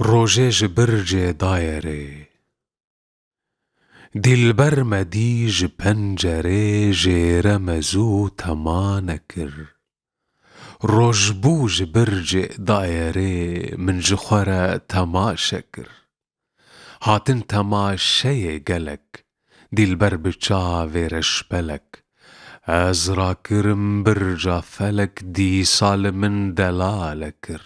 روژه جبرجه دایره دیلبر مدی جپنجره جیره مزو تما نکر روژبو جبرجه دایره من جخوره تما شکر هاتن تماشای گلک دیلبر بچاوی رشبلک از را کرم برجا فلک دی سال من دلال کر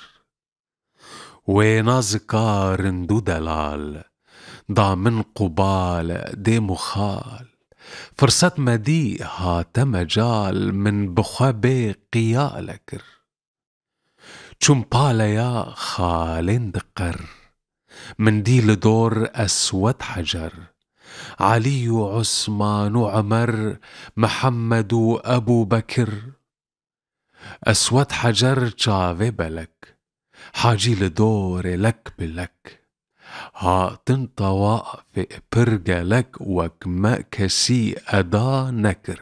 ويناز كارن دو دلال ضامن قبال دي مخال فرصت مدي هات مجال من بخبي قيالكر چون باليا خالين دقر من دي لدور أسود حجر علي وعثمان وعمر محمد وأبو بكر أسود حجر چاوه بلك حاجی لدور لک بلک هاتن طوائف برگلک وک ما کسی ادا نکر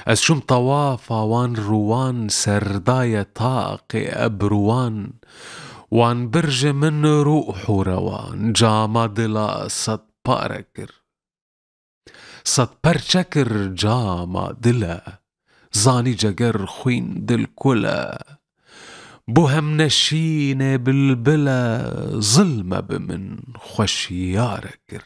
از شم طوافا وان روان سردای طاق ابروان وان برج من روح روان جاما دلا صد پارکر صد پرچکر جاما دلا زانی جگر خوین دل کلا بوهم نشين بالبلا ظلمة بمن خوش ياركر